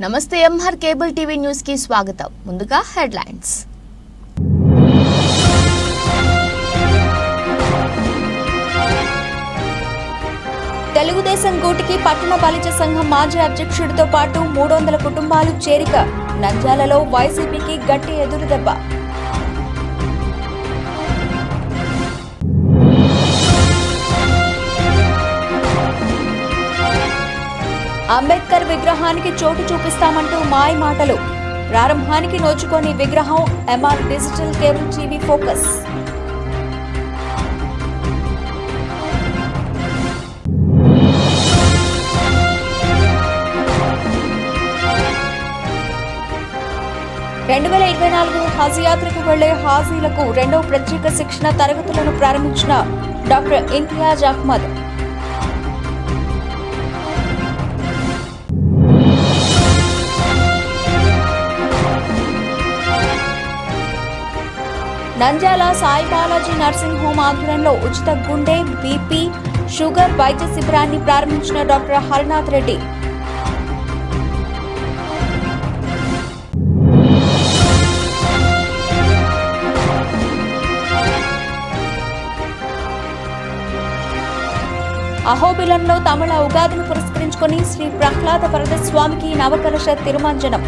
నమస్తే MR cable TV news కి స్వాగతం. ముందుగా హెడ్లైన్స్. తెలుగుదేశం గూటికి పట్టణ బలిజ సంఘం మాజీ అధ్యక్షుడితో పాటు 300 కుటుంబాలు చేరిక. నంద్యాలలో వైసీపీకి గట్టి ఎదురుదెబ్బ. అంబేద్కర్ విగ్రహానికి చోటు చూపిస్తామంటూ మాయ మాటలు. ప్రారంభానికి నోచుకోని విగ్రహం. MR digital cable TV focus. హజ్ యాత్రకు వెళ్లే హాజీలకు రెండవ ప్రత్యేక శిక్షణ తరగతులను ప్రారంభించిన doctor Imtiyaz Ahmed. Nandyal Sai Balaji nursing home ఆధ్వర్యంలో ఉచిత గుండె, బీపీ, షుగర్ వైద్య శిబిరాన్ని ప్రారంభించిన డాక్టర్ హరినాథ్ రెడ్డి. అహోబిలంలో తమిళ ఉగాదిని పురస్కరించుకుని శ్రీ ప్రహ్లాద వరద స్వామికి నవకలశ తిరుమంజనం.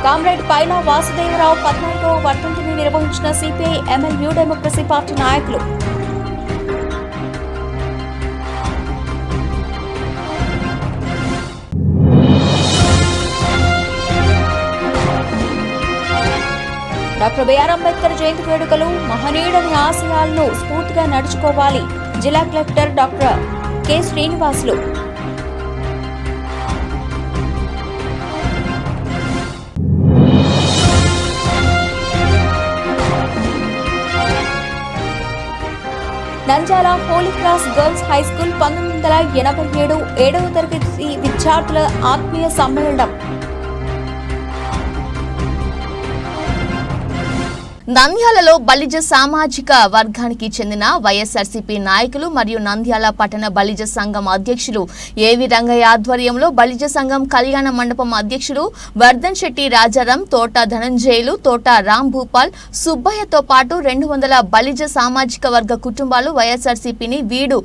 కామ్రేడ్ పైలా వాసుదేవరావు 14వ వర్ధంతిని నిర్వహించిన CPI ML new democracy party నాయకులు. డాక్టర్ బిఆర్ అంబేద్కర్ జయంతి వేడుకలు. మహనీయుడని ఆశయాలను స్ఫూర్తిగా నడుచుకోవాలి. జిల్లా collector doctor K Srinivasulu. Nandyal holy cross girls high school 1987 7వ తరగతి విద్యార్థుల ఆత్మీయ సమ్మేళనం. నంద్యాలలో బలిజ సామాజిక వర్గానికి చెందిన వైఎస్ఆర్సీపీ నాయకులు మరియు నంద్యాల పట్టణ బలిజ సంఘం అధ్యక్షులు ఏవి రంగయ్య ఆధ్వర్యంలో బలిజ సంఘం కళ్యాణ మండపం అధ్యక్షుడు వర్ధన్ శెట్టి రాజారాం, తోట ధనంజయులు, తోట రామ్ భూపాల్, సుబ్బయ్యతో పాటు 200 బలిజ సామాజిక వర్గ కుటుంబాలు వైఎస్ఆర్సీపీని వీడు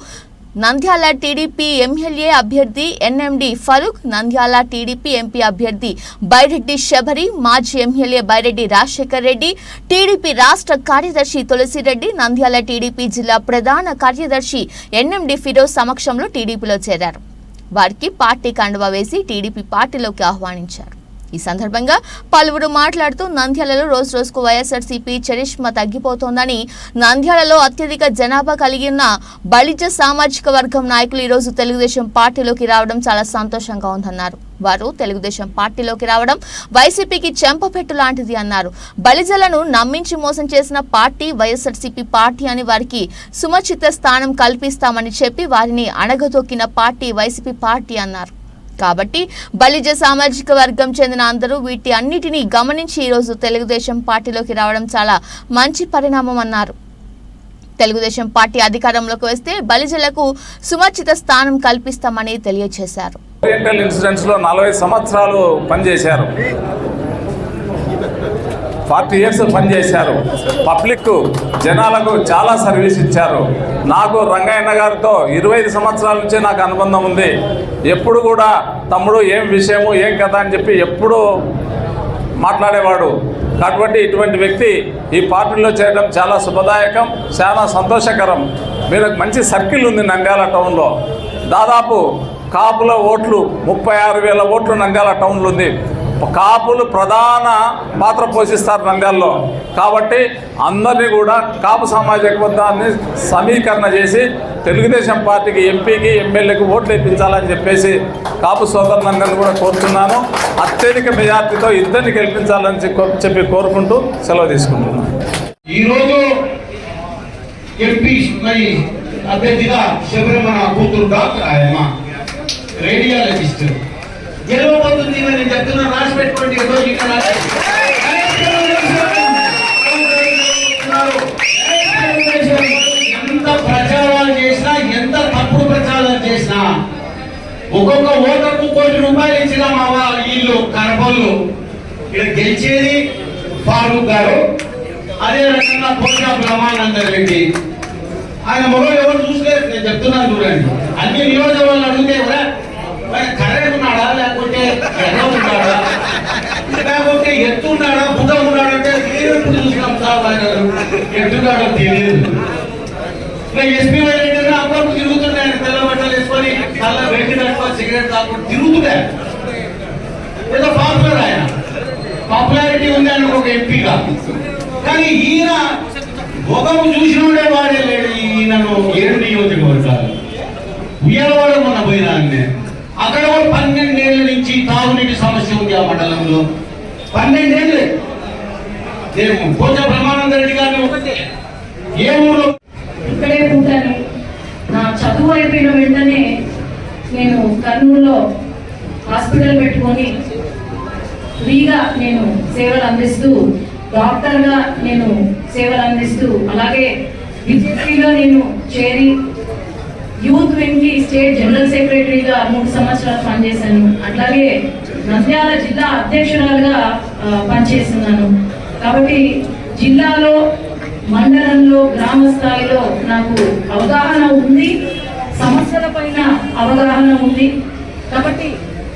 నంద్యాల టీడీపీ ఎమ్మెల్యే అభ్యర్థి NMD Farooq, Nandyal TDP MP అభ్యర్థి బైరెడ్డి శబరి, మాజీ ఎమ్మెల్యే బైరెడ్డి రాజశేఖర్ రెడ్డి, టీడీపీ రాష్ట్ర కార్యదర్శి తులసిరెడ్డి, నంద్యాల టీడీపీ జిల్లా ప్రధాన కార్యదర్శి ఎన్ఎండి ఫిరోజ్ సమక్షంలో టీడీపీలో చేరారు. వారికి పార్టీ కండువా వేసి టీడీపీ పార్టీలోకి ఆహ్వానించారు. ఈ సందర్భంగా పలువురు మాట్లాడుతూ నంద్యాలలో రోజు రోజుకు వైఎస్ఆర్సీపీ చరిష్మా తగ్గిపోతోందని, నంద్యాలలో అత్యధిక జనాభా కలిగిన బలిజ సామాజిక వర్గం నాయకులు ఈ రోజు తెలుగుదేశం పార్టీలోకి రావడం చాలా సంతోషంగా ఉందన్నారు. వారు తెలుగుదేశం పార్టీలోకి రావడం వైసీపీకి చెంపపెట్టు లాంటిది అన్నారు. బలిజలను నమ్మించి మోసం చేసిన పార్టీ వైఎస్ఆర్సీపీ పార్టీ అని వారికి సుమచిత స్థానం కల్పిస్తామని చెప్పి వారిని అణగదొక్కిన పార్టీ వైసీపీ పార్టీ అన్నారు. కాబట్టి బలిజ సామాజిక వర్గం చెందిన అందరూ వీటి అన్నిటినీ గమనించి ఈరోజు తెలుగుదేశం పార్టీలోకి రావడం చాలా మంచి పరిణామం అన్నారు. తెలుగుదేశం పార్టీ అధికారంలోకి వస్తే బలిజలకు సుమచిత స్థానం కల్పిస్తామని తెలియజేశారు. 40 సంవత్సరాలు పనిచేశారు, 40 years పనిచేశారు. పబ్లిక్ జనాలకు చాలా సర్వీస్ ఇచ్చారు. నాకు రంగయ్య గారితో 25 సంవత్సరాల నుంచి నాకు అనుబంధం ఉంది. ఎప్పుడు కూడా తమ్ముడు ఏం విషయము ఏం కథ అని చెప్పి ఎప్పుడు మాట్లాడేవాడు. కాబట్టి ఇటువంటి వ్యక్తి ఈ పార్టీలో చేరడం చాలా శుభదాయకం, చాలా సంతోషకరం. మీరు మంచి సర్కిల్ ఉంది నంద్యాల టౌన్లో. దాదాపు కాపుల ఓట్లు 36,000 ఓట్లు నంద్యాల టౌన్లో ఉంది. కాపులు ప్రధాన పాత్ర పోషిస్తారు నంద్యాలలో. కాబట్టి అందరినీ కూడా కాపు సామాజిక వర్గాన్ని సమీకరణ చేసి తెలుగుదేశం పార్టీకి ఎంపీకి ఎమ్మెల్యేకి ఓట్లు ఇప్పించాలని చెప్పేసి కాపు సోదరులందరినీ కూడా కోరుతున్నాను. అత్యధిక మెజార్టీతో ఇద్దరిని గెలిపించాలని చెప్పి కోరుకుంటూ సెలవు తీసుకుంటున్నాను. ఈరోజు ఎంపీ అభ్యర్థిగా శబరిమల కూతురు డాక్టర్ ఆయమ్మ రేడియాలజిస్ట్ గెలవబోతుంది అని చెప్తున్నా. రాసి పెట్టుకోండి. మెచ్చేది ఫారూక్ గారు, అదే రకంగా పోషా బ్రహ్మానందర్ రెడ్డి. ఆయన మొగలు ఎవరు చూసలేదు, నేను చెప్తున్నాను చూడండి. అన్ని నియోజకవర్గాలు అడిగితే కూడా ఆయన కర్రె ఉన్నాడా, లేకపోతే ఎర్ర ఉన్నాడా, లేకపోతే ఎత్తున్నాడా, బుద్ధ ఉన్నాడంటే ఎప్పుడు చూసినాం సార్ ఆయన ఎత్తున్నాడో తెలియదు. ఎస్పీ రెడ్డి అప్పుడప్పుడు తిరుగుతుండే, ఆయన తెల్ల బట్టలు వేసుకొని తల వెండి పెట్టుకొని సిగరెట్ తాగుకుంటూ తిరుగుతుండే. ఏదో పాపులర్, ఆయన పాపులారిటీ ఉంది ఆయన ఒక ఎంపీగా. కానీ ఈయన ముఖము చూసినోడే వాడే లేడు. ఈయనను 7 నియోజకవర్గాలు ఉయ్యాలవాడ మొన్న పోయినా అక్కడ కూడా 12 ఏళ్ల నుంచి తాగునీటి సమస్య ఉంది ఆ మండలంలో. 12 ఏళ్ళు. నేను పోచా బ్రహ్మానంద రెడ్డి గారిని ఒకటే ఏ ఊరు ఇక్కడే పుట్టాను. నా చదువు అయిపోయిన వెంటనే నేను కర్నూలులో హాస్పిటల్ పెట్టుకొని ఫ్రీగా నేను సేవలు అందిస్తూ, డాక్టర్గా నేను సేవలు అందిస్తూ, అలాగే బీజేపీలో నేను చేరి యూత్ వింగ్కి స్టేట్ జనరల్ సెక్రటరీగా 3 సంవత్సరాలు పనిచేశాను. అట్లాగే నంద్యాల జిల్లా అధ్యక్షురాలుగా పనిచేస్తున్నాను. కాబట్టి జిల్లాలో, మండలంలో, గ్రామ స్థాయిలో నాకు అవగాహన ఉంది, సమస్యల పైన అవగాహన ఉంది. కాబట్టి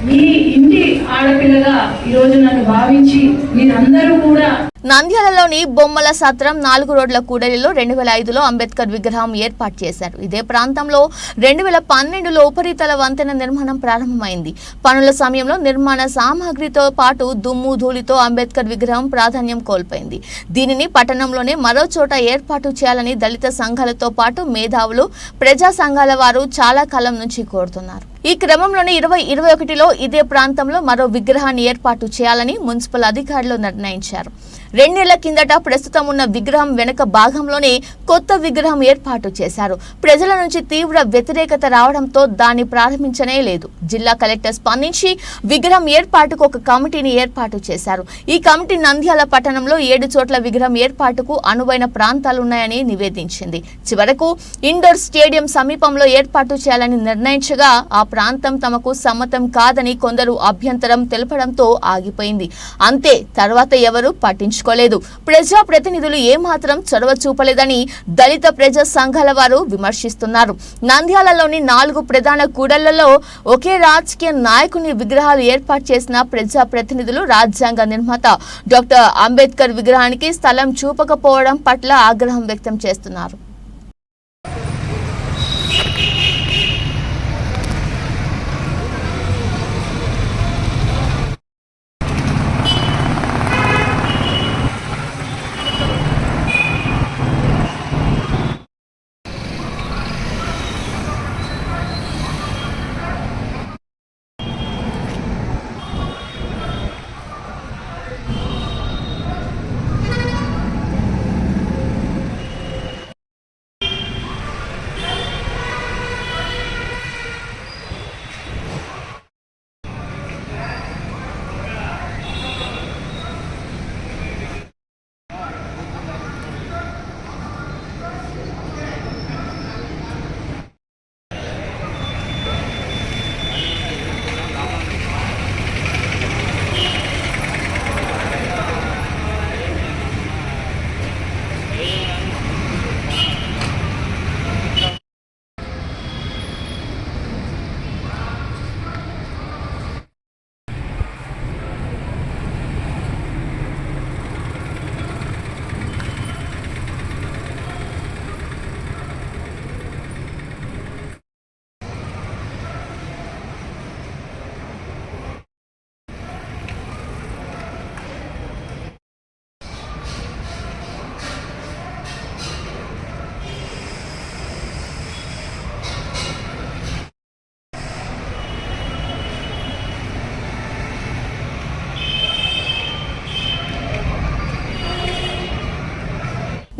మీ ఇంటి ఆడపిల్లగా ఈరోజు నన్ను భావించి మీరందరూ కూడా నంద్యాలలోని బొమ్మల సత్రం 4 రోడ్ల కూడలిలో 2005లో అంబేద్కర్ విగ్రహం ఏర్పాటు చేశారు. ఇదే ప్రాంతంలో 2012లో ఉపరితల వంతెన నిర్మాణం ప్రారంభమైంది. పనుల సమయంలో నిర్మాణ సామాగ్రితో పాటు దుమ్ము ధూళితో అంబేద్కర్ విగ్రహం ప్రాధాన్యం కోల్పోయింది. దీనిని పట్టణంలోనే మరో చోట ఏర్పాటు చేయాలని దళిత సంఘాలతో పాటు మేధావులు, ప్రజా సంఘాల వారు చాలా కాలం నుంచి కోరుతున్నారు. ఈ క్రమంలోనే 2021లో ఇదే ప్రాంతంలో మరో విగ్రహాన్ని ఏర్పాటు చేయాలని మున్సిపల్ అధికారులు నిర్ణయించారు. 2 నెలల కిందట ప్రస్తుతం ఉన్న విగ్రహం వెనక భాగంలోనే కొత్త విగ్రహం ఏర్పాటు చేశారు. ప్రజల నుంచి తీవ్ర వ్యతిరేకత రావడంతో దాన్ని ప్రారంభించనే లేదు. జిల్లా కలెక్టర్ స్పందించి విగ్రహం ఏర్పాటుకు ఒక కమిటీని ఏర్పాటు చేశారు. ఈ కమిటీ నంద్యాల పట్టణంలో 7 చోట్ల విగ్రహం ఏర్పాటుకు అనువైన ప్రాంతాలున్నాయని నివేదించింది. చివరకు ఇండోర్ స్టేడియం సమీపంలో ఏర్పాటు చేయాలని నిర్ణయించగా ఆ ప్రాంతం తమకు సమ్మతం కాదని కొందరు అభ్యంతరం తెలపడంతో ఆగిపోయింది. అంతే, తర్వాత ఎవరు పట్టించుకోలేదు. ప్రజా ప్రతినిధులు ఏమాత్రం చొరవ చూపలేదని దళిత ప్రజా సంఘాల వారు విమర్శిస్తున్నారు. నంద్యాలలోని 4 ప్రధాన కూడళ్లలో ఒకే రాజకీయ నాయకుని విగ్రహాలు ఏర్పాటు చేసిన ప్రజా ప్రతినిధులు రాజ్యాంగ నిర్మాత డాక్టర్ అంబేద్కర్ విగ్రహానికి స్థలం చూపకపోవడం పట్ల ఆగ్రహం వ్యక్తం చేస్తున్నారు.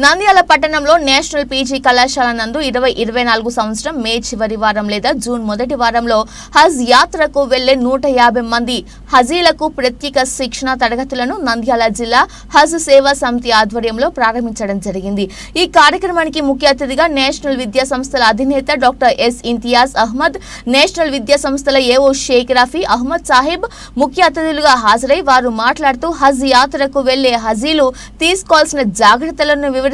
నంద్యాల పట్టణంలో నేషనల్ పీజీ కళాశాల నందు 2024 సంవత్సరం మే చివరి వారం లేదా జూన్ మొదటి వారంలో హజ్ యాత్రకు వెళ్లే 150 మంది హజీలకు ప్రత్యేక శిక్షణ తరగతులను నంద్యాల జిల్లా హజ్ సేవా సమితి ఆధ్వర్యంలో ప్రారంభించడం జరిగింది. ఈ కార్యక్రమానికి ముఖ్య అతిథిగా నేషనల్ విద్యా సంస్థల అధినేత doctor S Imtiaz Ahmed, national విద్యా సంస్థల ఏఓ షేక్ రఫీ అహ్మద్ సాహిబ్ ముఖ్య అతిథులుగా హాజరై వారు మాట్లాడుతూ హజ్ యాత్రకు వెళ్లే హజీలు తీసుకోవాల్సిన జాగ్రత్తలను వివరిస్తూ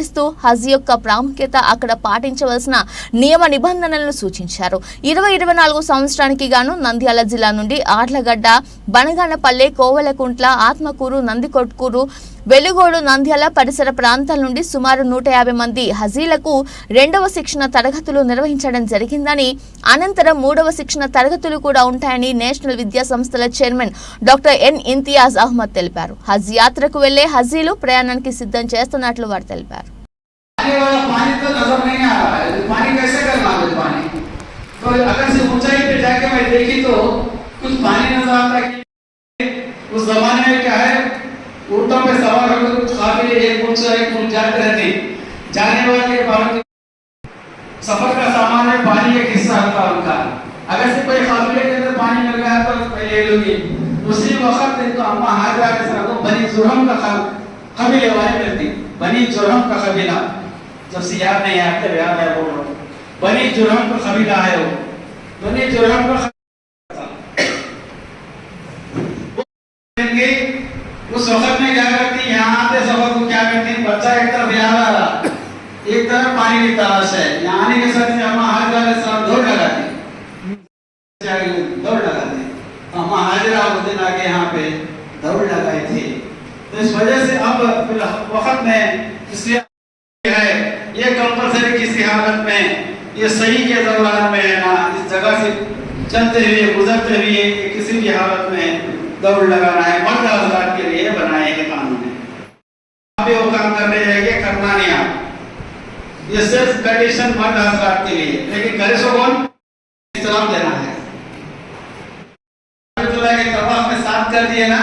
హజ్ యొక్క ప్రాముఖ్యత, అక్కడ పాటించవలసిన నియమ నిబంధనలను సూచించారు. 2024 సంవత్సరానికి గాను నంద్యాల జిల్లా నుండి ఆర్లగడ్డ, బనగానపల్లె, కోవెలకుంట్ల, ఆత్మకూరు, నందికొట్కూరు, వెలుగోడు, నంద్యాల పరిసర ప్రాంతాల నుండి సుమారు 150 మంది హజీలకు 2వ శిక్షణ తరగతులు నిర్వహించడం జరిగిందని, అనంతరం 3వ శిక్షణ తరగతులు కూడా ఉంటాయని నేషనల్ విద్యా సంస్థల chairman doctor N Imtiaz Ahmed తెలిపారు. హజ్ యాత్రకు వెళ్లే హజీలు ప్రయాణానికి సిద్ధం చేస్తున్నట్లు వారు తెలిపారు. पानी तो नजर नहीं आ रहा है, पानी कैसे करना है पानी? तो अगर से ऊंचाई पे जाके मैं देखी तो कुछ पानी नजर आता कि उस जमाने में क्या है, ऊंटों पे सवार होकर कुछ काफिले एक ऊंट से एक ऊंट जाते रहते, जाने वाले भारत सफर का सामान में पानी एक हिस्सा होता उनका। अगर से कोई काफिले के अंदर पानी मिल गया तो ले लोगे। उसी वक्त इनको अम्मा हाजरा के साथ बनी जुर्हम का कबीले वाले मिलती, बनी जुर्हम का कबीला, जब से याद नहीं आते याद है बोल रहा हूँ, बनी जुर्हम का कबीला है वो, बनी जुर्हम का उस वक्त में क्या करती, यहाँ आते सबक को क्या करती, बच्चा एक तरफ याद आ रहा, एक तरफ पानी की तलाश है, यहाँ आने के साथ अम्मा हाजरा के साथ दौड़ लगाती, अम्मा हाजरा उस दिन आके यहाँ पे दौड़ लगाई थी। तो इस वजह से अब वक्त में इसलिए है ये कंपलसरी किसी हालत में ये सही के दौरान में है ना, इस जगह से चलते हुए गुजरते हुए किसी भी हालत में दौड़ लगाना है, मर्द हजरात के लिए बनाए हैं कानून में। आप वो काम करने जाएंगे, करना नहीं आप, ये सिर्फ कंडीशन मर्द हजरात के लिए, लेकिन करे सो कौन इस्लाम देना है। के तवाफ में साथ कर दिए ना,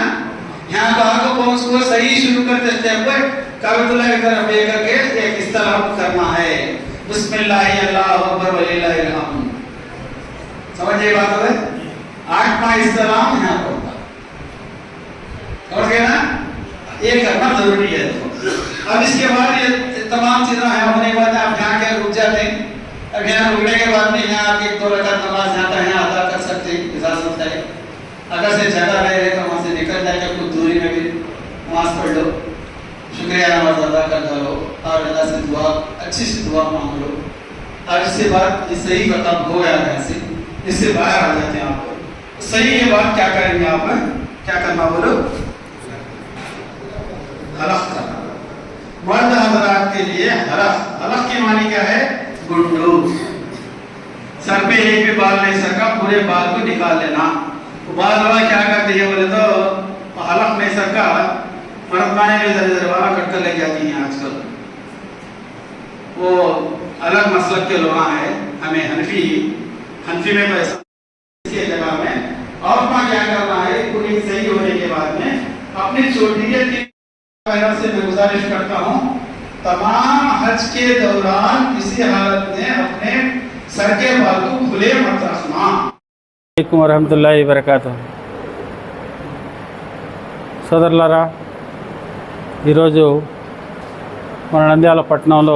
यहाँ कहा को पहुंच को सही शुरू करते स्टेप पर काबतुल्लाह की तरफ लेकर के एक इस्तेलाम करना है, बिस्मिल्लाह अल्लाहु अकबर वलिल्लाहिल हम्द। समझिए बात है, 8वां इस्तेलाम यहाँ पर होता, समझ गए ना, ये करना जरूरी है। अब इसके बाद ये तमाम चीजें हैं होने के बाद आप यहाँ के रुक जाते हैं, अब यहाँ रुकने के बाद में यहाँ आके 2 रकात नमाज यहाँ अदा कर सकते हैं, इजाजत है। अगर से जगह रह रहे तो वहाँ से निकल जाके कुछ दूरी में भी नमाज पढ़ लो, शुक्रिया नमाज अदा कर दो और अल्लाह से दुआ, अच्छी सी दुआ मांग लो, और इसके बाद ये सही खत्म हो गया ऐसे, इससे बाहर आ जाते हैं आप। सही के बाद क्या करेंगे आप, क्या करना बोलो, हलक करना। मर्द हजरात के लिए हलक, हलक की मानी क्या है, गुड्डू, सर पे एक भी बाल नहीं सका, पूरे बाल को निकाल लेना। बाल वाला क्या करते हैं बोले तो हलक नहीं सका, मर्दाने में जरे वाला कट कर ले जाती हैं आजकल, वो अलग मसलक के लोग हैं, हमें हनफी में तो ऐसा इसके जगह में और क्या करना है, पूरी सही होने के बाद में अपनी चोटी के से मैं गुजारिश करता हूँ, तमाम हज के दौरान किसी हालत में अपने सर के बाल को खुले मत रखना। అలైకుం వరహమతుల్లాహి వబరకాతుహు. సోదరులారా, ఈరోజు మన నంద్యాల పట్టణంలో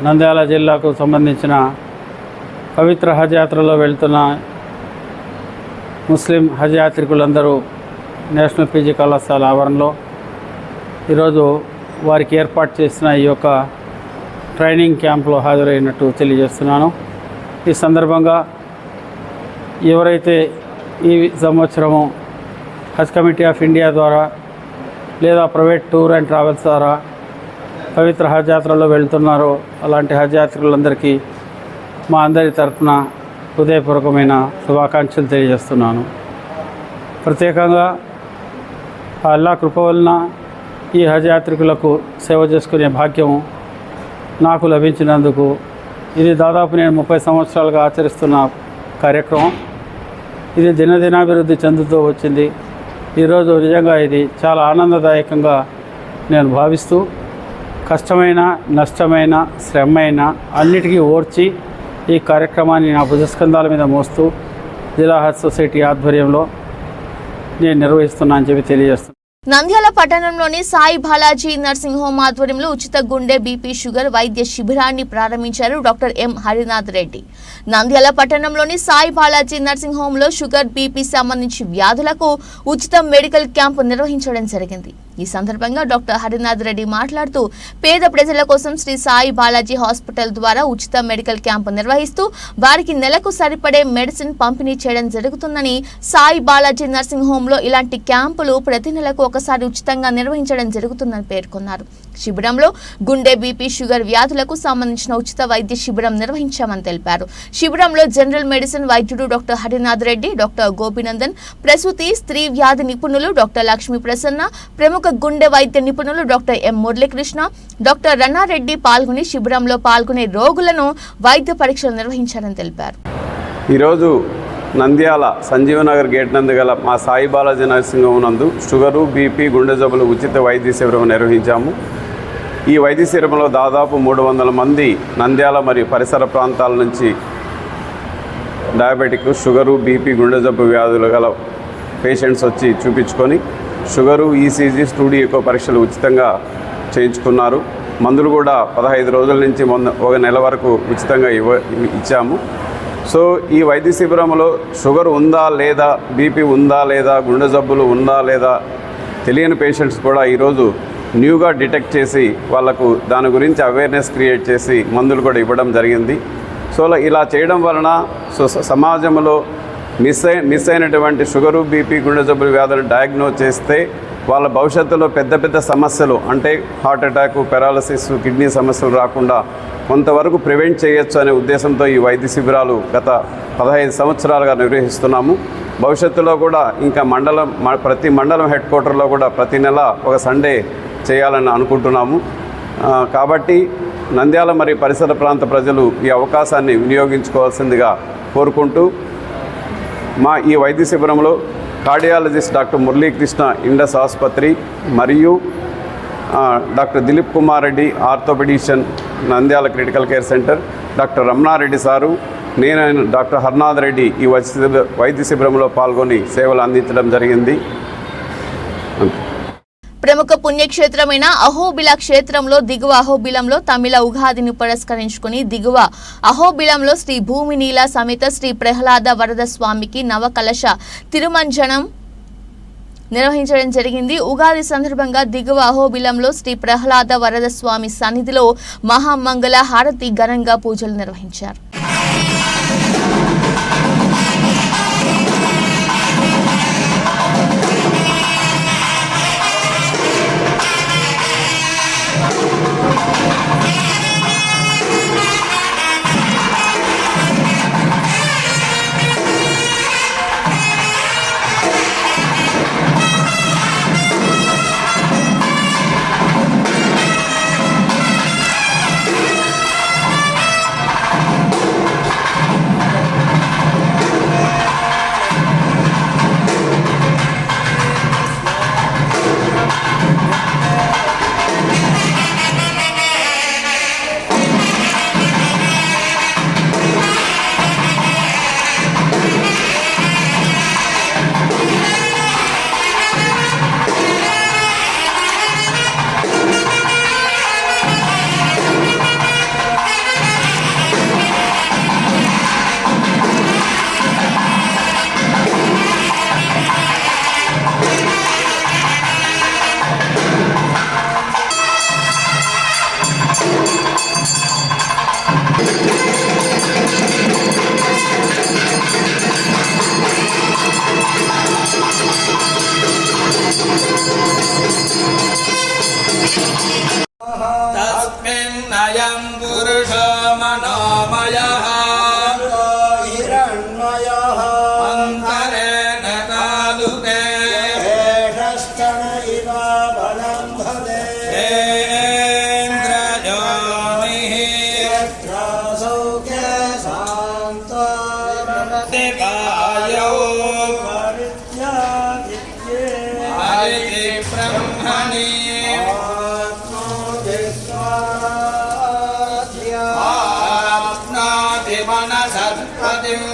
నంద్యాల జిల్లాకు సంబంధించిన పవిత్ర హజ్ యాత్రలో వెళ్తున్న ముస్లిం హజ్ యాత్రికులందరూ నేషనల్ పీజీ కళాశాల ఆవరణలో ఈరోజు వారికి ఏర్పాటు చేసిన ఈ యొక్క ట్రైనింగ్ క్యాంప్లో హాజరైనట్టు తెలియజేస్తున్నాను. ఈ సందర్భంగా ఎవరైతే ఈ సంవత్సరము హజ్ కమిటీ ఆఫ్ ఇండియా ద్వారా లేదా ప్రైవేట్ టూర్ అండ్ ట్రావెల్స్ ద్వారా పవిత్ర హజ్ యాత్రలో వెళ్తున్నారో అలాంటి హజ్ యాత్రికులందరికీ మా అందరి తరఫున హృదయపూర్వకమైన శుభాకాంక్షలు తెలియజేస్తున్నాను. ప్రత్యేకంగా అల్లా కృప వలన ఈ హజ్ యాత్రికులకు సేవ చేసుకునే భాగ్యం నాకు లభించినందుకు ఇది దాదాపు నేను 30 సంవత్సరాలుగా ఆచరిస్తున్న కార్యక్రమం. ఇది దినదినాభివృద్ధి చెందుతూ వచ్చింది. ఈరోజు నిజంగా ఇది చాలా ఆనందదాయకంగా నేను భావిస్తూ కష్టమైన నష్టమైన శ్రమైన అన్నిటికీ ఓర్చి ఈ కార్యక్రమాన్ని నా భుజస్కంధాల మీద మోస్తూ జిల్లా హార్ట్ సొసైటీ ఆధ్వర్యంలో నేను నిర్వహిస్తున్నా అని చెప్పి తెలియజేస్తున్నాను. నంద్యాల పట్టణంలోని సాయి బాలాజీ నర్సింగ్ హోమ్ ఆధ్వర్యంలో ఉచిత గుండె బీపీ షుగర్ వైద్య శిబిరాన్ని ప్రారంభించారు డాక్టర్ ఎం హరినాథ్ రెడ్డి. నంద్యాల పట్టణంలోని సాయి బాలాజీ నర్సింగ్ హోమ్ లో షుగర్ బీపీ సంబంధించి వ్యాధులకు ఉచిత మెడికల్ క్యాంపు నిర్వహించడం జరిగింది. ఈ సందర్భంగా డాక్టర్ హరినాథ్ రెడ్డి మాట్లాడుతూ పేద ప్రజల కోసం శ్రీ సాయి బాలాజీ హాస్పిటల్ ద్వారా ఉచిత మెడికల్ క్యాంపు నిర్వహిస్తూ వారికి నెలకు సరిపడే మెడిసిన్ పంపిణీ చేయడం జరుగుతుందని, సాయి బాలాజీ నర్సింగ్ హోమ్ లో ఇలాంటి క్యాంపులు ప్రతి నెలకు ఒకసారి ఉచితంగా నిర్వహించడం జరుగుతుందని పేర్కొన్నారు. శిబిరంలో గుండె బీపీ షుగర్ వ్యాధులకు సంబంధించిన ఉచిత వైద్య శిబిరం నిర్వహించామని తెలిపారు. శిబిరంలో జనరల్ మెడిసిన్ వైద్యుడు డాక్టర్ హరినాథ్ రెడ్డి, డాక్టర్ గోపినందన్, ప్రసూతి స్త్రీ వ్యాధి నిపుణులు డాక్టర్ లక్ష్మీ ప్రసన్న, ప్రముఖ గుండె వైద్య నిపుణులు డాక్టర్ ఎం మురళీకృష్ణ, డాక్టర్ రన్నారెడ్డి పాల్గొని శిబిరంలో పాల్గొనే రోగులను వైద్య పరీక్షలు నిర్వహించారని తెలిపారు. ఈరోజు నంద్యాల సంజీవనగర్ గేట్ నందు గల మా సాయి బాలాజీ నర్సింగ్ హోమ్ నందు షుగరు బీపీ గుండె జబ్బులు ఉచిత వైద్య శిబిరం నిర్వహించాము. ఈ వైద్య శిబిరంలో దాదాపు 300 మంది నంద్యాల మరియు పరిసర ప్రాంతాల నుంచి డయాబెటిక్, షుగరు, బీపీ, గుండె జబ్బు వ్యాధులు గల పేషెంట్స్ వచ్చి చూపించుకొని షుగరు, ఈసీజీ, స్టూడియో ఎకో పరీక్షలు ఉచితంగా చేయించుకున్నారు. మందులు కూడా 15 రోజుల నుంచి 1 నెల వరకు ఉచితంగా ఇచ్చాము. సో ఈ వైద్య శిబిరంలో షుగర్ ఉందా లేదా, బీపీ ఉందా లేదా, గుండె జబ్బులు ఉందా లేదా తెలియని పేషెంట్స్ కూడా ఈరోజు న్యూగా డిటెక్ట్ చేసి వాళ్లకు దాని గురించి అవేర్నెస్ క్రియేట్ చేసి మందులు కూడా ఇవ్వడం జరిగింది. సో ఇలా చేయడం వలన సమాజంలో మిస్ అయినటువంటి షుగరు, బీపీ, గుండె జబ్బుల వ్యాధులను డయాగ్నోజ్ చేస్తే వాళ్ళ భవిష్యత్తులో పెద్ద సమస్యలు అంటే హార్ట్ అటాక్, పారాలసిస్, కిడ్నీ సమస్యలు రాకుండా కొంతవరకు ప్రివెంట్ చేయొచ్చు అనే ఉద్దేశంతో ఈ వైద్య శిబిరాలు గత 15 సంవత్సరాలుగా నిర్వహిస్తున్నాము. భవిష్యత్తులో కూడా ఇంకా ప్రతి మండలం హెడ్ క్వార్టర్లో కూడా ప్రతి నెల ఒక సండే చేయాలని అనుకుంటున్నాము. కాబట్టి నంద్యాల మరియు పరిసర ప్రాంత ప్రజలు ఈ అవకాశాన్ని వినియోగించుకోవాల్సిందిగా కోరుకుంటూ మా ఈ వైద్య శిబిరంలో కార్డియాలజిస్ట్ డాక్టర్ మురళీకృష్ణ ఇండస్ ఆసుపత్రి మరియు doctor Dilip Kumar Reddy orthopedician Nandyal critical care centre, doctor Ramanareddy sir, నేను డాక్టర్ హరినాథ్ రెడ్డి ఈ వైద్య శిబిరంలో పాల్గొని సేవలు అందించడం జరిగింది. ప్రముఖ పుణ్యక్షేత్రమైన అహోబిల క్షేత్రంలో దిగువ అహోబిలంలో తమిళ ఉగాదిని పురస్కరించుకుని దిగువ అహోబిలంలో శ్రీ భూమి నీల సమేత శ్రీ ప్రహ్లాద వరద స్వామికి నవకలశ తిరుమంజనం నిర్వహించడం జరిగింది. ఉగాది సందర్భంగా దిగువ అహోబిలంలో శ్రీ ప్రహ్లాద వరద స్వామి సన్నిధిలో మహామంగళ హారతి ఘనంగా పూజలు నిర్వహించారు. आप्नाति मनसत्पतिम्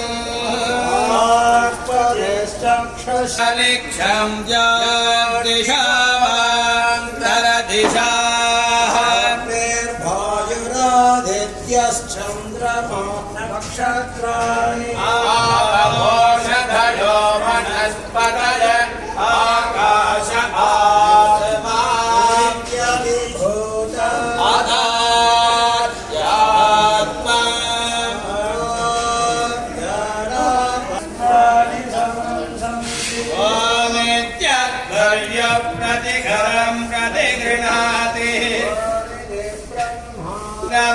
चक्षुषलिक्षं दिशावान्तरदिशाः निर्भायुरादित्यश्चन्द्रमा नक्षत्राणि आघोषधयो वनस्पतय आकाश आत्मा विभूत आदात्यात्मा प्रतिघरं प्रतिगृह्णाति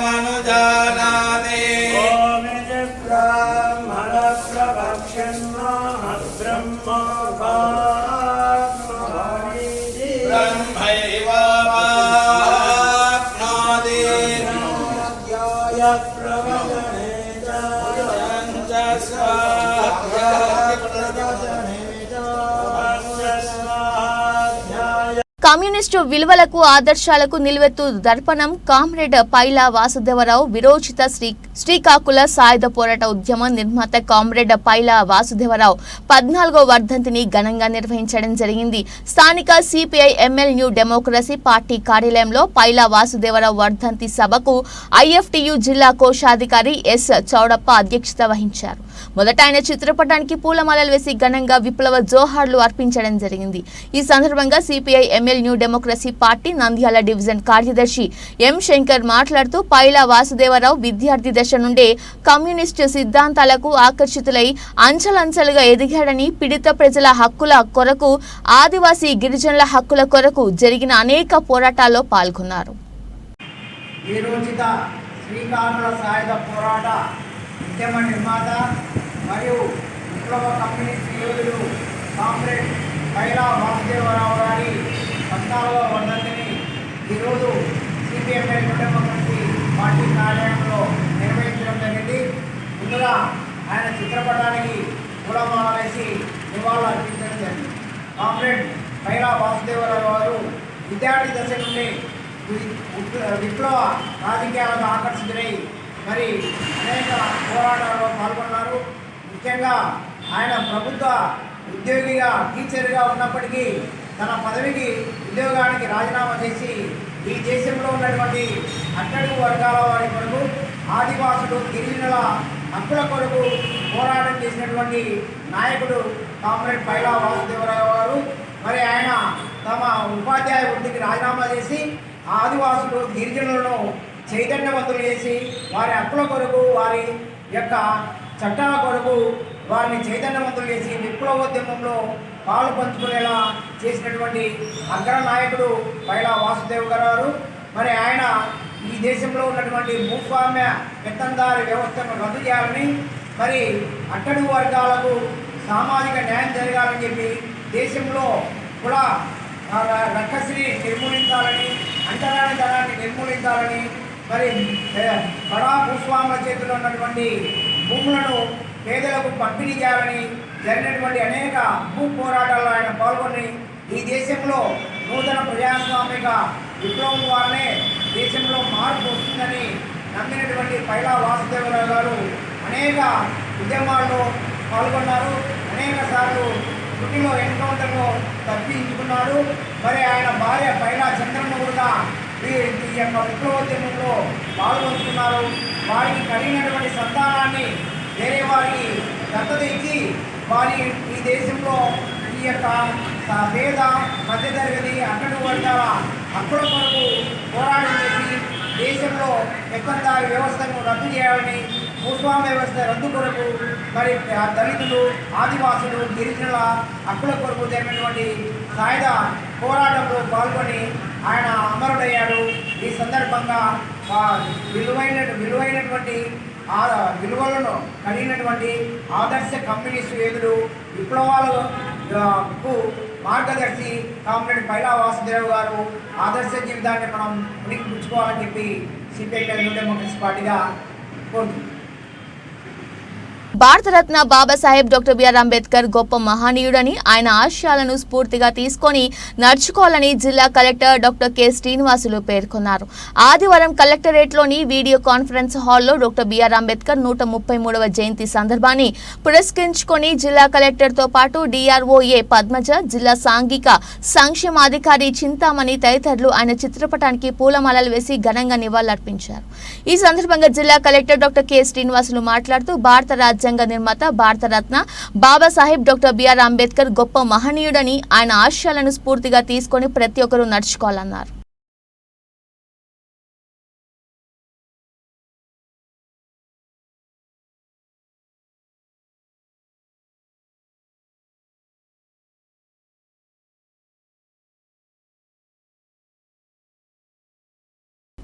मनुजानाति ब्राह्मण प्रवक्ष्यन्नाहद्ब्रह्म ब्रह्मैवाप्नोति प्रवचने కమ్యూనిస్టు విలువలకు ఆదర్శాలకు నిలువెత్తు దర్పణం కామ్రేడ్ పైలా వాసుదేవరావు విరోచిత శ్రీకాకుళ సాయుధ పోరాట ఉద్యమ నిర్మాత కామ్రేడ్ పైలా వాసుదేవరావు 14వ వర్ధంతిని ఘనంగా నిర్వహించడం జరిగింది. స్థానిక CPI ML new democracy party కార్యాలయంలో పైలా వాసుదేవరావు వర్ధంతి సభకు ఐఎఫ్టియు జిల్లా కోశాధికారి ఎస్ చౌడప్ప అధ్యక్షత వహించారు. మొదట ఆయన చిత్రపటానికి పూలమాలలు వేసి ఘనంగా విప్లవ జోహార్లు అర్పించడం జరిగింది. ఈ సందర్భంగా CPI ML new democracy party Nandyal division కార్యదర్శి ఎం శంకర్ మాట్లాడుతూ పైలా వాసుదేవరావు విద్యార్థి దశ నుండే కమ్యూనిస్టు సిద్ధాంతాలకు ఆకర్షితులై అంచెలంచెలుగా ఎదిగాడని, పీడిత ప్రజల హక్కుల కొరకు, ఆదివాసీ గిరిజనుల హక్కుల కొరకు జరిగిన అనేక పోరాటాల్లో పాల్గొన్నారు. వీరోచిత శ్రీకాకుళ సాయుధ పోరాట ఉద్యమ నిర్మాత మరియు విప్లవ కమ్యూనిస్ట్ యోధుడు కామ్రేడ్ పైలా వాసుదేవరావు గారి 14వ వర్ధంతిని ఈరోజు సిపిఎంఎల్ డెమోక్రసీ పార్టీ కార్యాలయంలో నిర్వహించడం జరిగింది. ముందుగా ఆయన చిత్రపటానికి పూలమాల వేసి నివాళులు అర్పించడం జరిగింది. కామ్రేడ్ పైలా వాసుదేవరావు గారు విద్యార్థి దశ నుండి విప్లవ రాజకీయాలకు ఆకర్షితులై మరి అనేక పోరాటాల్లో పాల్గొన్నారు. ముఖ్యంగా ఆయన ప్రభుత్వ ఉద్యోగిగా టీచర్గా ఉన్నప్పటికీ తన పదవికి ఉద్యోగానికి రాజీనామా చేసి ఈ దేశంలో ఉన్నటువంటి అట్టడుగు వర్గాల వారి కొరకు, ఆదివాసులు గిరిజనుల హక్కుల కొరకు పోరాటం చేసినటువంటి నాయకుడు కామ్రేడ్ పైలా వాసుదేవరావు గారు. మరి ఆయన తమ ఉపాధ్యాయ వృత్తికి రాజీనామా చేసి ఆదివాసులు గిరిజనులను చైతన్యవంతులు చేసి వారి హక్కుల కొరకు, వారి యొక్క చట్టాల కొరకు వారిని చైతన్యవంతులు చేసి విప్లవోద్యమంలో పాలు పంచుకునేలా చేసినటువంటి అగ్ర నాయకుడు పైలా వాసుదేవ్ గారు. మరి ఆయన ఈ దేశంలో ఉన్నటువంటి భూస్వామ్య పెత్తందారి వ్యవస్థను రద్దు చేయాలని, మరి అట్టడుగు వర్గాలకు సామాజిక న్యాయం జరగాలని చెప్పి దేశంలో కుల రక్కసిని నిర్మూలించాలని, అంటరానితనాన్ని నిర్మూలించాలని, మరి బడా భూస్వాముల చేతిలో ఉన్నటువంటి భూములను పేదలకు పంపిణీ చేయాలని జరిగినటువంటి అనేక భూ పోరాటాల్లో ఆయన పాల్గొని ఈ దేశంలో నూతన ప్రజాస్వామిక విప్లవం ద్వారానే దేశంలో మార్పు వస్తుందని నమ్మినటువంటి పైలా వాసుదేవరావు గారు అనేక ఉద్యమాల్లో పాల్గొన్నారు. అనేక సార్లు పుట్టిలో ఎన్కౌంటర్లో తప్పించుకున్నాడు. మరి ఆయన భార్య పైలా చంద్రన్న కూడా ఈ యొక్క విప్లవోద్యమంలో పాల్గొంటున్నారు. వారికి కలిగినటువంటి సంతానాన్ని వేరే వారికి దత్తత ఇచ్చి వారి ఈ దేశంలో ఈ యొక్క పేద మధ్యతరగతి అట్టడుగు వర్గాల హక్కుల కొరకు పోరాటం చేసి దేశంలో పెత్తందారి వ్యవస్థను రద్దు చేయాలని, భూస్వామ్య వ్యవస్థ రద్దు కొరకు, మరి దళితులు, ఆదివాసులు, గిరిజనుల హక్కుల కొరకు జరిగినటువంటి సాయుధ పోరాటంలో పాల్గొని ఆయన అమరుడయ్యాడు. ఈ సందర్భంగా విలువైనటువంటి విలువలను కలిగినటువంటి ఆదర్శ కమ్యూనిస్టు యోధుడు, విప్లవాలకు మార్గదర్శి కామ్రేడ్ పైలా వాసుదేవ్ గారు ఆదర్శ జీవితాన్ని మనం ఉనికి పుచ్చుకోవాలని చెప్పి సిపిఐ న్యూ డెమోక్రసీ పార్టీగా కోరుతుంది. భారతరత్న బాబాసాహెబ్ డాక్టర్ బిఆర్ అంబేద్కర్ గొప్ప మహనీయుడని, ఆయన ఆశయాలను స్ఫూర్తిగా తీసుకొని నడుచుకోవాలని జిల్లా కలెక్టర్ డాక్టర్ కె శ్రీనివాసులు పేర్కొన్నారు. ఆదివారం కలెక్టరేట్లోని వీడియో కాన్ఫరెన్స్ హాల్లో డాక్టర్ బిఆర్ అంబేద్కర్ 133వ జయంతి సందర్భాన్ని పురస్కరించుకొని జిల్లా కలెక్టర్తో పాటు డిఆర్ఓఏ పద్మజ, జిల్లా సాంఘిక సంక్షేమాధికారి చింతామణి తదితరులు ఆయన చిత్రపటానికి పూలమాలలు వేసి ఘనంగా నివాళులర్పించారు. ఈ సందర్భంగా జిల్లా కలెక్టర్ డాక్టర్ కె శ్రీనివాసులు మాట్లాడుతూ భారత రాజ్యాంగ నిర్మాత భారతరత్న బాబాసాహెబ్ డాక్టర్ బిఆర్ అంబేద్కర్ గొప్ప మహనీయుడని, ఆయన ఆశయాలను స్ఫూర్తిగా తీసుకొని ప్రతి ఒక్కరూ నడుచుకోవాలన్నారు.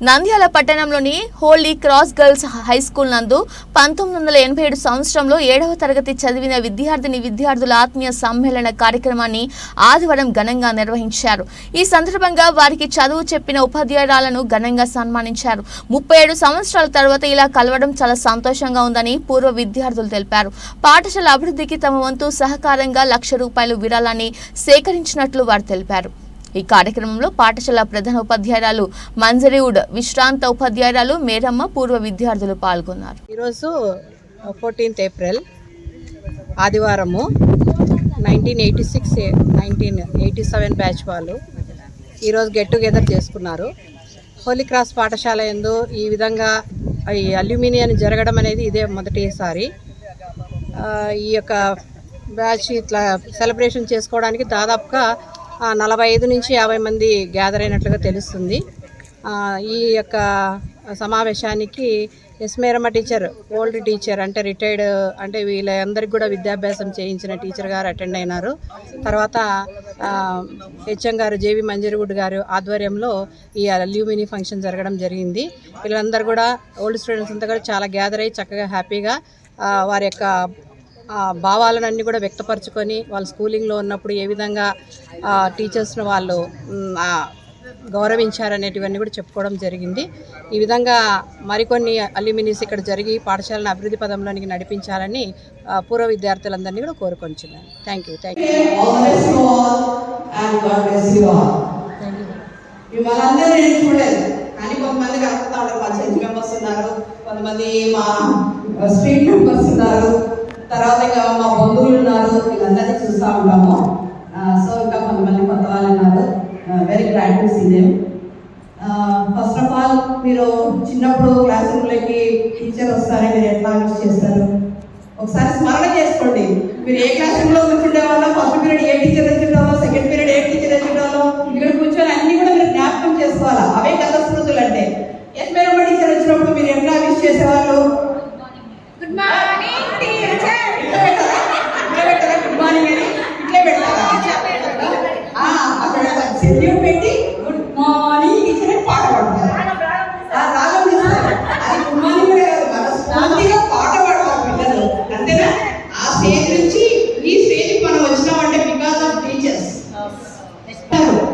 నంద్యాల పట్టణంలోని holy cross girls high school నందు 1987 సంవత్సరంలో 7వ తరగతి చదివిన విద్యార్థుల ఆత్మీయ సమ్మేళన కార్యక్రమాన్ని ఆదివారం ఘనంగా నిర్వహించారు. ఈ సందర్భంగా వారికి చదువు చెప్పిన ఉపాధ్యాయురాలను ఘనంగా సన్మానించారు. 37 సంవత్సరాల తర్వాత ఇలా కలవడం చాలా సంతోషంగా ఉందని పూర్వ విద్యార్థులు తెలిపారు. పాఠశాల అభివృద్ధికి తమ వంతు సహకారంగా ₹1,00,000 విరాళాన్ని సేకరించినట్లు వారు తెలిపారు. ఈ కార్యక్రమంలో పాఠశాల ప్రధాన ఉపాధ్యాయురాలు మంజరివుడ్, విశ్రాంత ఉపాధ్యాయురాలు మేరమ్మ, పూర్వ విద్యార్థులు పాల్గొన్నారు. ఈరోజు 14th ఏప్రిల్ ఆదివారము 1987 బ్యాచ్ వాళ్ళు ఈరోజు గెట్ టుగెదర్ చేసుకున్నారు. హోలీ క్రాస్ పాఠశాల యందు ఈ విధంగా ఈ అల్యూమినియం జరగడం అనేది ఇదే మొదటిసారి. ఈ యొక్క బ్యాచ్ ఇట్లా సెలబ్రేషన్ చేసుకోవడానికి దాదాపుగా 45 నుంచి 50 మంది గ్యాదర్ అయినట్లుగా తెలుస్తుంది. ఈ యొక్క సమావేశానికి మేరమ్మ టీచర్, ఓల్డ్ టీచర్ అంటే రిటైర్డ్, అంటే వీళ్ళందరికీ కూడా విద్యాభ్యాసం చేయించిన టీచర్ గారు అటెండ్ అయినారు. తర్వాత హెచ్ఎం గారు జేవి మంజరివుడ్ గారు ఆధ్వర్యంలో ఈ అల్యూమిని ఫంక్షన్ జరగడం జరిగింది. వీళ్ళందరూ కూడా ఓల్డ్ స్టూడెంట్స్ అంతా కూడా చాలా గ్యాదర్ అయ్యి చక్కగా హ్యాపీగా వారి యొక్క భావాలన్నీ కూడా వ్యక్తపరచుకొని వాళ్ళు స్కూలింగ్లో ఉన్నప్పుడు ఏ విధంగా టీచర్స్ను వాళ్ళు గౌరవించారనేటివన్నీ కూడా చెప్పుకోవడం జరిగింది. ఈ విధంగా మరికొన్ని అల్యూమినీస్ ఇక్కడ జరిగి పాఠశాలను అభివృద్ధి పదంలోనికి నడిపించాలని పూర్వ విద్యార్థులందరినీ కూడా కోరుకొంచున్నాను. Thank you. మిమ్మల్ని నేను చూడలేదు, కానీ కొంతమంది కలుపుతా ఉంటారు. మా చర్చ్ మెంబర్స్ ఉన్నారు, కొంతమంది మా స్ట్రీట్ మెంబర్స్ ఉన్నారు, తర్వాత ఇంకా మా బంధువులు ఉన్నారు, వీళ్ళందరినీ చూస్తూ ఉంటాము. సో ఇంకా కొంతమంది కొత్త వాళ్ళు ఉన్నారు. Very glad to see them. First of all, మీరు చిన్నప్పుడు క్లాస్ రూమ్లోకి టీచర్ వస్తారే, మీరు ఎట్లా యూజ్ చేస్తారు ఒకసారి స్మరణ చేసుకోండి. మీరు ఏ క్లాస్ రూమ్లో కూర్చుండే వాళ్ళో, ఫస్ట్ పీరియడ్ ఏ టీచర్ వచ్చిండాలో, సెకండ్ పీరియడ్ ఏ టీచర్ వచ్చిండాలో, ఇక్కడ కూర్చొని అన్ని కూడా మీరు జ్ఞాపకం చేసుకోవాలా. అవే కథ స్మృతులు అంటే. ఎస్ మేరమ్మ టీచర్ వచ్చినప్పుడు మీరు ఎట్లా యూజ్ చేసేవాళ్ళు? Good morning teacher, good morning అని ఇట్లే పెడతారా? అక్కడ సెల్యూట్ పెట్టి గుడ్ మార్నింగ్ టీచర్ అని పాట పాడతారు. రాగం తీస్తారు. అది గుడ్ మార్నింగ్ కూడా కాదు, మనస్ఫూర్తిగా పాట పాడతారు పిల్లలు, అంతేనా? ఆ స్టేజ్ నుంచి ఈ స్టేజ్ మనం వచ్చినామంటే బికాస్ ఆఫ్ టీచర్స్.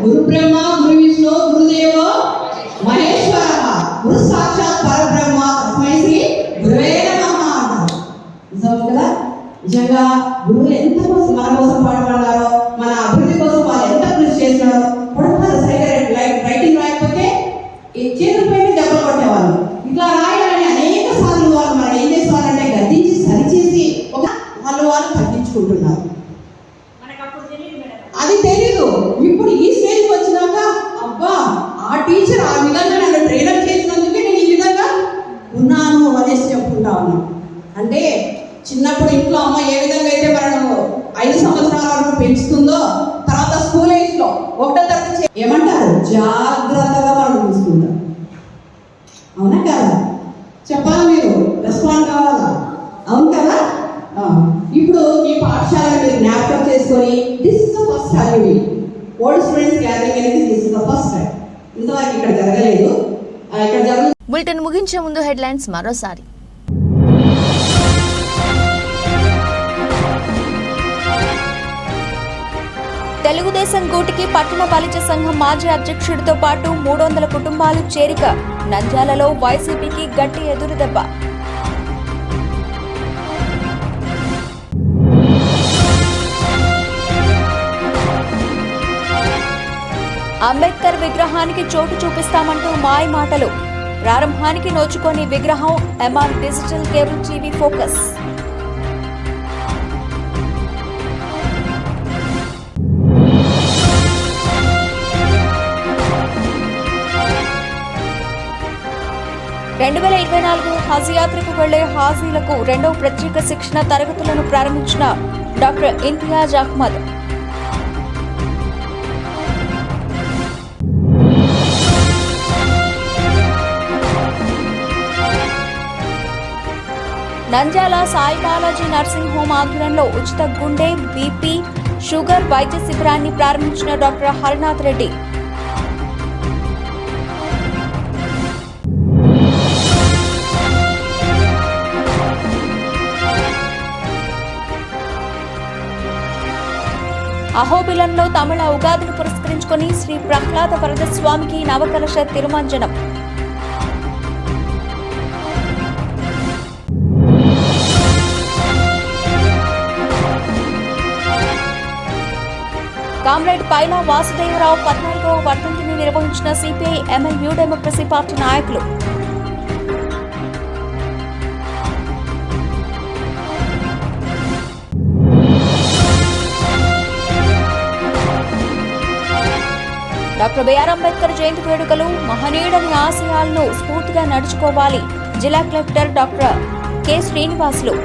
గురు బ్రహ్మ, గురు విష్ణు, గురుదేవో మహేశ్వర, గురు సాక్షాత్ పరబ్రహ్మ, తస్మై శ్రీ గురువే నమః అంటారు. నిజం కదా? నిజంగా గురువులు ఎంత మన కోసం పాటుపడ్డారో, మన అభివృద్ధి కోసం వాళ్ళు ఎంత కృషి చేసినారో. పడుతున్నారు సరిగ్గా రైటింగ్ రాయకపోతే ఈ చేతుల పైన దెబ్బలు కొట్టేవాళ్ళు. ఇట్లా రాయాలని అనేక సార్లు వాళ్ళు మనం ఏం చేసేవాళ్ళంటే గద్దించి సరిచేసి వాళ్ళు తగ్గించుకుంటున్నారు. అది తెలీదు. ఇప్పుడు ఈ స్టేజ్కి వచ్చినాక అబ్బా, ఆ టీచర్ ఆ విధంగా నన్ను ట్రైనప్ చేసినందుకే నేను ఈ విధంగా ఉన్నాను అనేసి చెప్పుకుంటా ఉన్నాను. అంటే చిన్నప్పుడు ఇంట్లో అమ్మ ఏ విధంగా అయితే మనము 5 సంవత్సరాల వరకు పెంచుతుందో, తర్వాత స్కూల్ ఏజ్లో 1వ తరగతి ఏమంటారు, జాగ్రత్తగా మనం చూసుకుంటాం. అవునా కదా? చెప్పాలి, మీరు రెస్పాండ్ కావాలా? అవును కదా? ఇప్పుడు ఈ పాఠశాలను మీరు జ్ఞాపకం చేసుకొని, this is the first alumni old students gathering అనేది this is the first time. ఇంతవరకు ఇక్కడ జరగలేదు. ఇక్కడ జరుగుతుంది. బులెటిన్ ముగించే ముందు హెడ్లైన్స్ మరోసారి. తెలుగుదేశం గూటికి పట్టణ బలిజ సంఘం మాజీ అధ్యక్షుడితో పాటు 300 కుటుంబాలు చేరిక. నంద్యాలలో వైసీపీకి గట్టి ఎదురుదెబ్బ. అంబేద్కర్ విగ్రహానికి చోటు చూపిస్తామంటూ మాయ మాటలు. ప్రారంభానికి నోచుకొని విగ్రహం. MR digital cable TV focus. హజ్ యాత్రకు వెళ్లే హాజీలకు రెండవ ప్రత్యేక శిక్షణ తరగతులను ప్రారంభించిన doctor Imtiyaz Ahmed. Nandyal Sai Balaji nursing home ఆధ్వర్యంలో ఉచిత గుండె, బీపీ, షుగర్ వైద్య శిబిరాన్ని ప్రారంభించిన డాక్టర్ హరినాథ్ రెడ్డి. అహోబిలంలో తమిళ ఉగాదిని పురస్కరించుకొని శ్రీ ప్రహ్లాద వరద స్వామికి నవకలశ తిరుమంజనం. కామ్రేడ్ పైలా వాసుదేవరావు 14వ వర్ధంతిని నిర్వహించిన CPI ML new democracy party నాయకులు. డాక్టర్ బిఆర్ అంబేద్కర్ జయంతి వేడుకలు. మహనీయుడని ఆశయాలను స్ఫూర్తిగా నడుచుకోవాలి. జిల్లా collector doctor K Srinivasulu.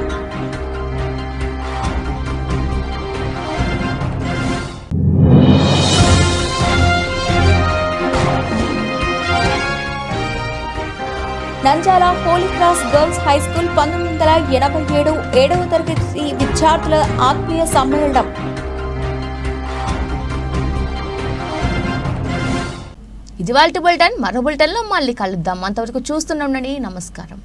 Nandyal holy cross girls high school 1987 7వ తరగతి విద్యార్థుల ఆత్మీయ సమ్మేళనం. ఇది వాల్టి బులెటిన్. మరో బులెటిన్లో మళ్ళీ కలుద్దాం. అంతవరకు చూస్తూనే ఉండండి. నమస్కారం.